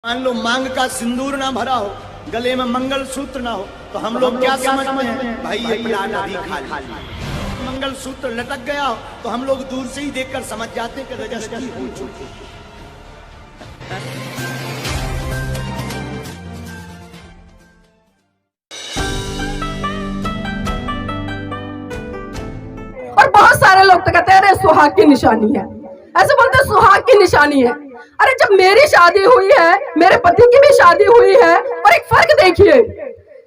मान लो मांग का सिंदूर ना भरा हो, गले में मंगल सूत्र ना हो, तो हम लोग क्या समझते हैं? भाई ये प्लान अभी खाली। मंगल सूत्र लटक गया हो तो हम लोग दूर से ही देखकर समझ जाते कि रजस्वी हो चुकी। और बहुत सारे लोग तो कहते हैं अरे सुहाग की निशानी है, ऐसे बोलते हैं सुहाग की निशानी है। अरे जब मेरी शादी हुई है, मेरे पति की भी शादी हुई है, और एक फर्क देखिए,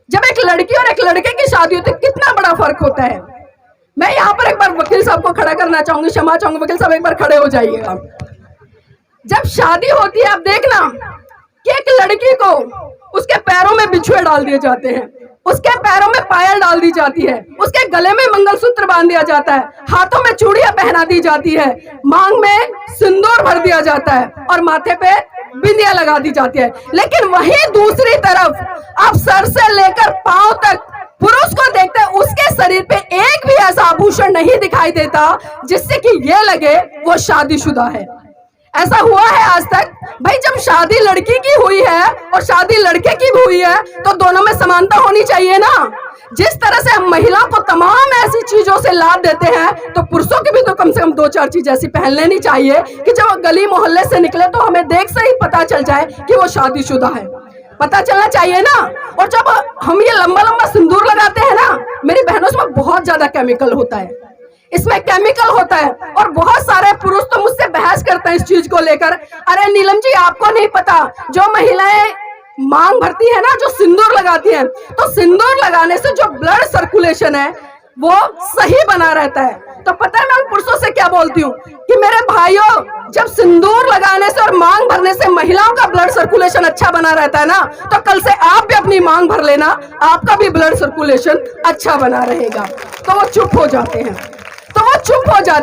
जब एक लड़की और एक लड़के की शादी होती है कितना बड़ा फर्क होता है। मैं यहाँ पर एक बार वकील साहब को खड़ा करना चाहूंगी, क्षमा चाहूंगी, वकील साहब एक बार खड़े हो जाइएगा। जब शादी होती है, आप देखना कि एक लड़की को उसके पैरों में बिछुए डाल दिए जाते हैं, उसके पैरों में पायल डाल दी जाती है, उसके गले में मंगलसूत्र बांध दिया जाता है, हाथों में चूड़ियां पहना दी जाती है, मांग में सिंदूर भर दिया जाता है और माथे पे बिंदिया लगा दी जाती है। लेकिन वहीं दूसरी तरफ आप सर से लेकर पांव तक पुरुष को देखते हैं, उसके शरीर पे एक भी ऐसा आभूषण नहीं दिखाई देता जिससे कि ये लगे वो शादीशुदा है। ऐसा हुआ है आज तक? भाई जब शादी लड़की की हुई है और शादी लड़के की भी हुई है तो दोनों में समानता होनी चाहिए ना। जिस तरह से हम महिला को तमाम ऐसी चीजों से लाभ देते हैं तो पुरुषों की भी तो कम से कम 2-4 चीज ऐसी पहन लेनी चाहिए कि जब वो गली मोहल्ले से निकले तो हमें देख से ही पता चल जाए कि वो शादीशुदा है, पता चलना चाहिए ना। और जब हम ये लंबा लंबा सिंदूर लगाते हैं ना, मेरी बहनों, इसमें बहुत ज्यादा केमिकल होता है, इसमें केमिकल होता है। और बहुत सारे पुरुष तो मुझसे बहस करते हैं इस चीज को लेकर, अरे नीलम जी आपको नहीं पता, जो महिलाएं मांग भरती है ना, जो सिंदूर लगाती हैं, तो सिंदूर लगाने से जो ब्लड सर्कुलेशन है वो सही बना रहता है। तो पता है मैं उन पुरुषों से क्या बोलती हूँ कि मेरे भाइयों, जब सिंदूर लगाने से और मांग भरने से महिलाओं का ब्लड सर्कुलेशन अच्छा बना रहता है ना, तो कल से आप भी अपनी मांग भर लेना, आपका भी ब्लड सर्कुलेशन अच्छा बना रहेगा। तो वो चुप हो जाते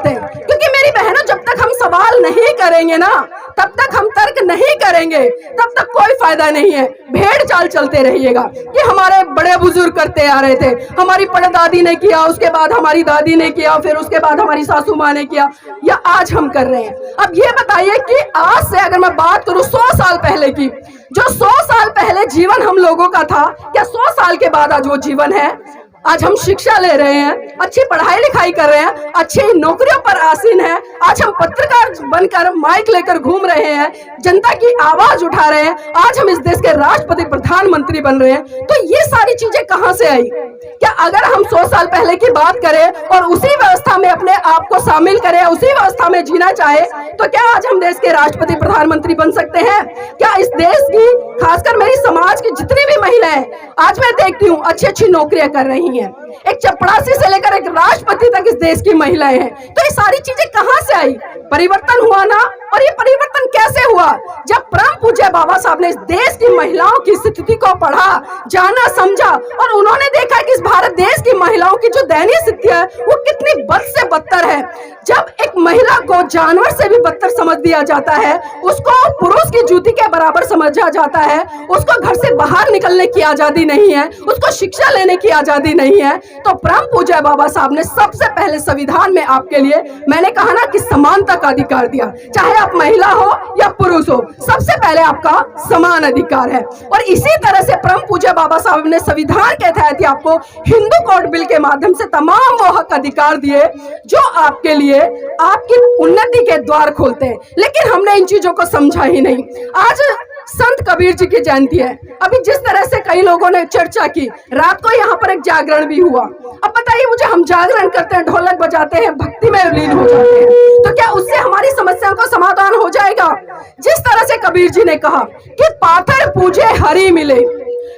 हैं, क्योंकि मेरी बहनों, जब तक हम सवाल नहीं करेंगे ना, तब तक हम तर्क नहीं करेंगे, तब तक कोई फायदा नहीं है। भेड़ चाल चलते रहिएगा कि हमारे बड़े बुजुर्ग करते आ रहे थे, हमारी परदादी ने किया, उसके बाद हमारी दादी ने किया, फिर उसके बाद हमारी सासू माँ ने किया, या आज हम कर रहे हैं। अब ये बताइए कि आज से अगर मैं बात करूं 100 साल पहले की, जो 100 साल पहले जीवन हम लोगों का था, क्या 100 साल के बाद आज वो जीवन है? आज हम शिक्षा ले रहे हैं, अच्छी पढ़ाई लिखाई कर रहे हैं, अच्छी नौकरियों पर आसीन है, आज हम पत्रकार बनकर माइक लेकर घूम रहे हैं, जनता की आवाज उठा रहे हैं, आज हम इस देश के राष्ट्रपति प्रधानमंत्री बन रहे हैं। तो ये सारी चीजें कहां से आई? क्या अगर हम 100 साल पहले की बात करें और उसी व्यवस्था में अपने आप को शामिल करें, उसी व्यवस्था में जीना चाहे, तो क्या आज हम देश के राष्ट्रपति प्रधानमंत्री बन सकते हैं? क्या इस देश की, खासकर मेरी समाज की जितनी भी महिलाएं आज मैं देखती हूँ अच्छी अच्छी नौकरियां कर रही हैं, एक चपरासी से लेकर एक राष्ट्रपति तक इस देश की महिलाएं हैं। तो ये सारी चीजें कहां से आई? परिवर्तन हुआ ना। और ये परिवर्तन कैसे हुआ? जब परम पूज्य बाबा साहब ने इस देश की महिलाओं की स्थिति को पढ़ा, जाना, समझा, और उन्होंने देखा कि इस भारत देश की महिलाओं की जो दयनीय स्थिति है वो कितनी बद से बदतर है। जब एक महिला को जानवर से भी बदतर समझ दिया जाता है, उसको पुरुष की जूती के बराबर समझा जाता है, उसको घर से बाहर निकलने की आजादी नहीं है, उसको शिक्षा लेने की आजादी नहीं है, तो परम पूज्य बाबा साहब ने सबसे पहले संविधान में आपके लिए, मैंने कहा ना कि समानता का अधिकार दिया, चाहे आप महिला हो या पुरुष हो, सबसे पहले आपका समान अधिकार है। और इसी तरह से परम पूज्य बाबा साहब ने संविधान के तहत आपको हिंदू कोड बिल के माध्यम से तमाम वो हक अधिकार दिए जो आपके लिए आपकी उन्नति के द्वार खोलते हैं। लेकिन हमने इन चीजों को समझा ही नहीं। आज संत कबीर जी की जयंती है, अभी जिस तरह से कई लोगों ने चर्चा की, रात को यहाँ पर एक जागरण भी हुआ। अब बताइए मुझे, हम जागरण करते हैं, ढोलक बजाते हैं, भक्ति में लीन हो जाते हैं, तो क्या उससे हमारी समस्याओं का समाधान हो जाएगा? जिस तरह से कबीर जी ने कहा कि पाथर पूजे हरि मिले,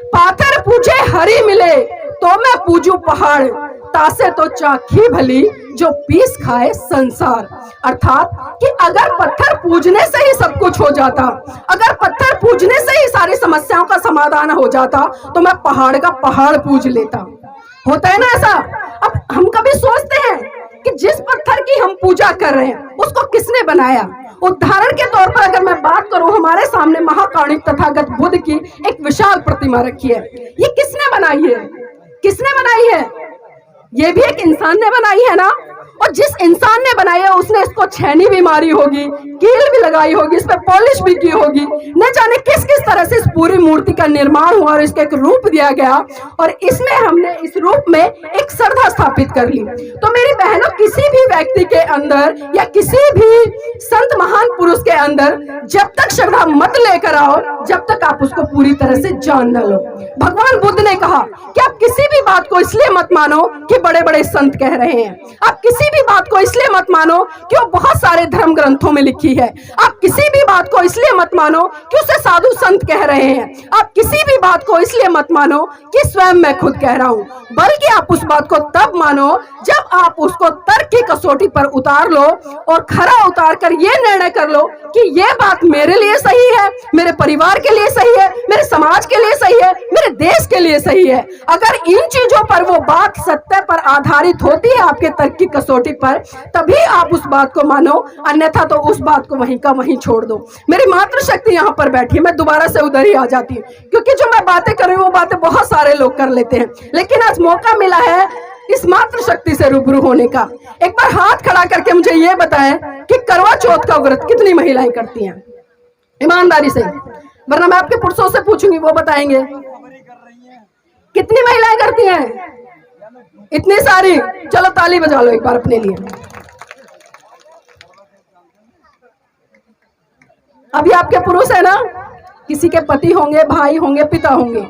पाथर पूजे हरि मिले, तो मैं पूजू पहाड़, तासे तो चाखी भली, जो पीस खाए संसार। अर्थात कि अगर पत्थर पूजने से ही सब कुछ हो जाता, अगर पत्थर पूजने से ही सारी समस्याओं का समाधान हो जाता, तो मैं पहाड़ का पहाड़ पूज लेता। होता है ना ऐसा? अब हम कभी सोचते हैं कि जिस पत्थर की हम पूजा कर रहे हैं उसको किसने बनाया? उदाहरण के तौर पर अगर मैं बात करूं, हमारे सामने महाकाणिक तथागत बुद्ध की एक विशाल प्रतिमा रखी है। ये किसने बनाई है? किसने बनाई है? ये भी एक इंसान ने बनाई है ना। और जिस इंसान ने बनाया उसने इसको छेनी भी मारी होगी, कील भी लगाई होगी, इस पर पॉलिश भी की होगी, न जाने किस किस तरह से इस पूरी मूर्ति का निर्माण हुआ और इसका एक रूप दिया गया और इसमें हमने इस रूप में एक श्रद्धा स्थापित कर ली। तो मेरी बहनों, किसी भी व्यक्ति के अंदर या किसी भी संत महान पुरुष के अंदर जब तक श्रद्धा मत लेकर आओ, जब तक आप उसको पूरी तरह से जान न लो। भगवान बुद्ध ने कहा कि आप किसी भी बात को इसलिए मत मानो कि बड़े बड़े संत कह रहे हैं, आप किसी भी बात को इसलिए मत मानो कि वो बहुत सारे धर्म ग्रंथों में लिखी है, आप किसी भी बात को इसलिए मत मानो कि उसे साधु संत कह रहे हैं, आप किसी भी बात को इसलिए मत मानो कि स्वयं मैं खुद कह रहा हूं, बल्कि आप उस बात को तब मानो जब आप उसको तर्क की कसौटी पर उतार लो और खरा उतार कर ये निर्णय कर लो कि ये बात मेरे लिए सही है, मेरे परिवार के लिए सही है, मेरे समाज के लिए सही है, मेरे देश के लिए सही है। अगर इन चीजों पर वो बात सत्य पर आधारित होती है आपके तर्क की कसौटी पर, तभी आप उस बात को मानो, अन्यथा तो उस बात को वहीं का वहीं छोड़ दो। मेरी मातृशक्ति यहाँ पर बैठी है, मैं दोबारा से उधर ही आ जाती हूँ, क्योंकि जो मैं बातें कर रही हूँ वो बातें बहुत सारे लोग कर लेते हैं, लेकिन आज मौका मिला है इस मातृशक्ति से रूबरू होने का। एक बार हाथ खड़ा करके मुझे ये बताएं कि करवा चौथ का व्रत कितनी महिलाएं करती हैं, ईमानदारी से, वरना मैं आपके पुरुषों से पूछूंगी, वो बताएंगे कितनी महिलाएं करती हैं। इतनी सारी, चलो ताली बजा लो एक बार अपने लिए। अभी आपके पुरुष है ना, किसी के पति होंगे, भाई होंगे, पिता होंगे।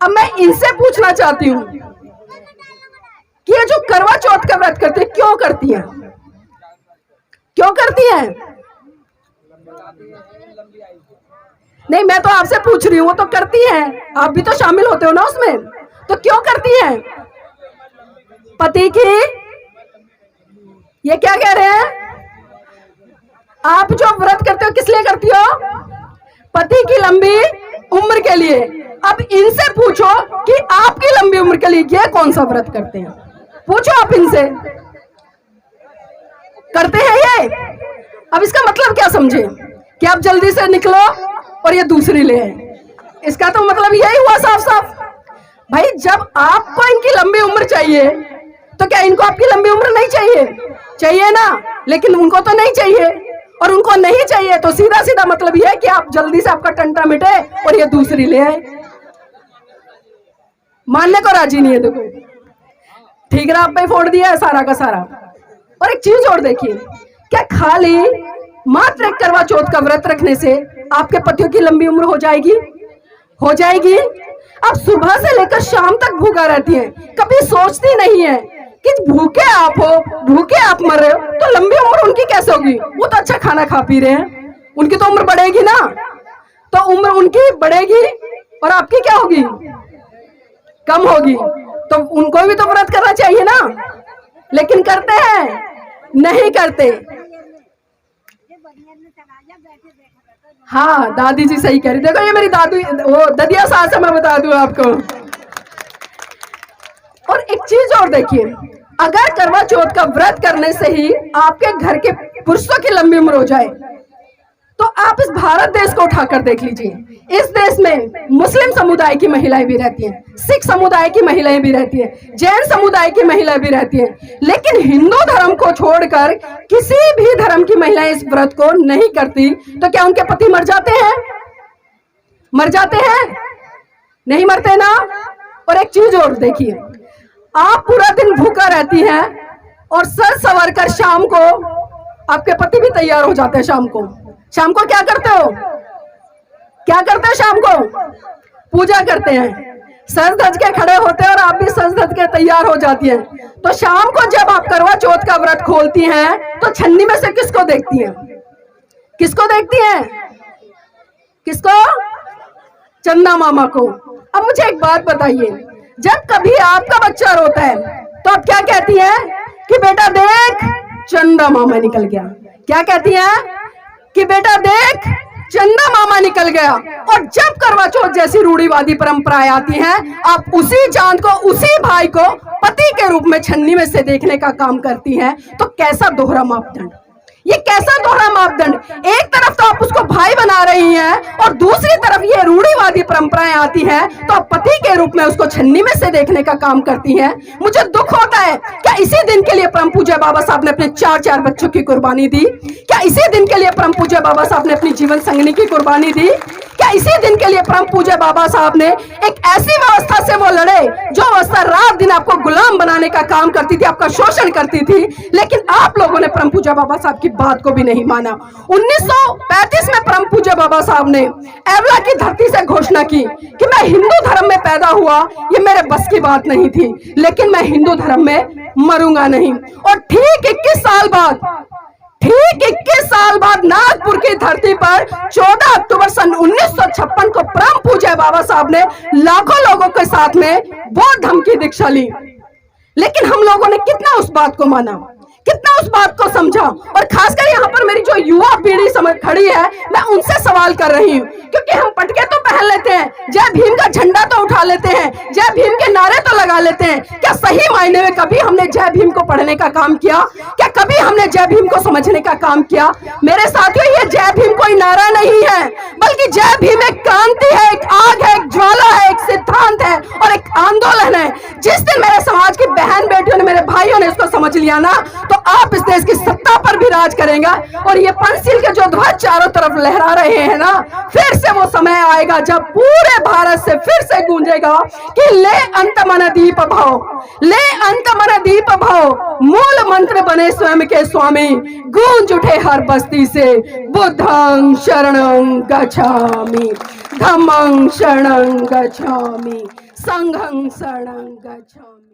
अब मैं इनसे पूछना चाहती हूँ कि ये जो करवा चौथ का व्रत करते हैं, क्यों करती हैं, क्यों करती हैं? नहीं, मैं तो आपसे पूछ रही हूँ, वो तो करती हैं, आप भी तो शामिल होते हो ना उसमें, तो क्यों करती हैं? पति की, ये क्या कह रहे हैं? आप जो व्रत करते हो किस लिए करती हो? पति की लंबी उम्र के लिए। अब इनसे पूछो कि आपकी लंबी उम्र के लिए ये कौन सा व्रत करते हैं, पूछो आप इनसे, करते हैं ये? अब इसका मतलब क्या समझे कि आप जल्दी से निकलो और ये दूसरी ले आए, इसका तो मतलब यही हुआ साफ साफ। भाई, जब आपको इनकी लंबी उम्र चाहिए तो क्या इनको आपकी लंबी उम्र नहीं चाहिए? चाहिए ना, लेकिन उनको तो नहीं चाहिए, और उनको नहीं चाहिए तो सीधा सीधा मतलब यह है कि आप जल्दी से आपका टंटा मिटे और ये दूसरी ले आए। मानने को राजी नहीं है। देखो, ठीक है, आप पे फोड़ दिया है सारा का सारा। और एक चीज और देखिए, क्या खाली मात्र एक करवा चौथ का व्रत रखने से आपके पतियों की लंबी उम्र हो जाएगी? हो जाएगी। आप सुबह से लेकर शाम तक भूखा रहती हैं, कभी सोचती नहीं है कि भूखे आप हो, भूखे आप मर रहे हो, तो लंबी उम्र उनकी कैसे होगी? वो तो अच्छा खाना खा पी रहे हैं, उनकी तो उम्र बढ़ेगी ना। तो उम्र उनकी बढ़ेगी और आपकी क्या होगी? कम होगी। तो उनको भी तो व्रत करना चाहिए ना, लेकिन करते हैं? नहीं करते। हाँ, दादी जी सही कह रही। देखो, ये मेरी दादी, वो ददिया सास है, मैं बता दूं आपको। और एक चीज और देखिए, अगर करवा चौथ का व्रत करने से ही आपके घर के पुरुषों की लंबी उम्र हो जाए, तो आप इस भारत देश को उठाकर देख लीजिए। इस देश में मुस्लिम समुदाय की महिलाएं भी रहती हैं, सिख समुदाय की महिलाएं भी रहती हैं, जैन समुदाय की महिलाएं भी रहती हैं, लेकिन हिंदू धर्म को छोड़कर किसी भी धर्म की महिलाएं इस व्रत को नहीं करती। तो क्या उनके पति मर जाते हैं? मर जाते हैं? नहीं मरते ना। और एक चीज और देखिए, आप पूरा दिन भूखा रहती हैं और सर सवर कर शाम को आपके पति भी तैयार हो जाते हैं। शाम को क्या करते हो? क्या करते हैं शाम को? पूजा करते हैं, सज धज के खड़े होते हैं और आप भी सज धज के तैयार हो जाती हैं। तो शाम को जब आप करवा चौथ का व्रत खोलती हैं तो छन्नी में से किसको देखती हैं? किसको देखती हैं? किसको? चंदा मामा को। अब मुझे एक बात बताइए, जब कभी आपका बच्चा रोता है तो आप क्या कहती हैं? कि बेटा देख, चंदा मामा निकल गया। क्या कहती हैं? कि बेटा देख, चंदा मामा निकल गया। और जब करवा चौथ जैसी रूढ़िवादी परंपराएं आती हैं, आप उसी चांद को, उसी भाई को पति के रूप में छन्नी में से देखने का काम करती हैं। तो कैसा दोहरा मापदंड, ये कैसा दोहरा मापदंड? एक तरफ तो आप उसको भाई बना रही हैं और दूसरी तरफ ये रूढ़िवादी परंपराएं आती हैं तो आप पति के रूप में उसको छन्नी में से देखने का काम करती हैं। मुझे दुख होता है, क्या इसी दिन के लिए परम पूज्य बाबा साहब ने अपने 4 बच्चों की कुर्बानी दी? क्या इसी दिन के लिए परम पूज्य बाबा साहब ने अपनी जीवन संगिनी की कुर्बानी दी? क्या इसी दिन के लिए परम पूज्य बाबा साहब ने एक ऐसी व्यवस्था से वो लड़े जो व्यवस्था रात दिन आपको गुलाम बनाने का काम करती थी, आपका शोषण करती थी, लेकिन आप लोगों ने परम पूज्य बाबा साहब की बात को भी नहीं माना। 1935 में परम पूज्य बाबा साहब ने एवला की धरती से घोषणा की कि मैं हिंदू धर्म में पैदा हुआ, ये मेरे बस की बात नहीं थी, लेकिन मैं हिंदू धर्म में मरूंगा नहीं। और ठीक 21 साल बाद नागपुर की धरती पर 14 अक्टूबर सन 1956 को परम पूज्य बाबा साहब ने लाखों लोगों के साथ में बौद्ध धर्म की दीक्षा ली। लेकिन हम लोगों ने कितना उस बात को माना, कितना उस बात को समझा? और खासकर यहाँ पर मेरी जो युवा पीढ़ी समझ खड़ी है, मैं उनसे सवाल कर रही हूँ, क्योंकि हम पटके तो पहन लेते हैं, जय भीम का झंडा तो उठा लेते हैं, जय भीम के नारे तो लगा लेते हैं। क्या सही मायने में कभी हमने जय भीम को पढ़ने का काम किया? क्या कभी हमने जय भीम को समझने का काम किया? मेरे साथियों, ये जय भीम कोई नारा नहीं है, बल्कि जय भीम एक क्रांति है, एक आग है, एक ज्वाला है, एक सिद्धांत है और एक आंदोलन है। जिस दिन मेरे समाज की बहन बेटियों ने, मेरे भाइयों ने इसको समझ लिया ना, तो आप इस देश की सत्ता पर भी राज करेंगे। और ये पंचशील के जो ध्वज चारों तरफ लहरा रहे हैं ना, फिर से वो समय आएगा जब पूरे भारत से फिर से गूंजेगा कि ले अंत मन दीप भाव, ले अंत मन दीप भाव, मूल मंत्र बने स्वयं के स्वामी, गूंज उठे हर बस्ती से बुद्धं शरणं गच्छामि, धम्मं शरणं गच्छामि, संघं शरणं गच्छामि।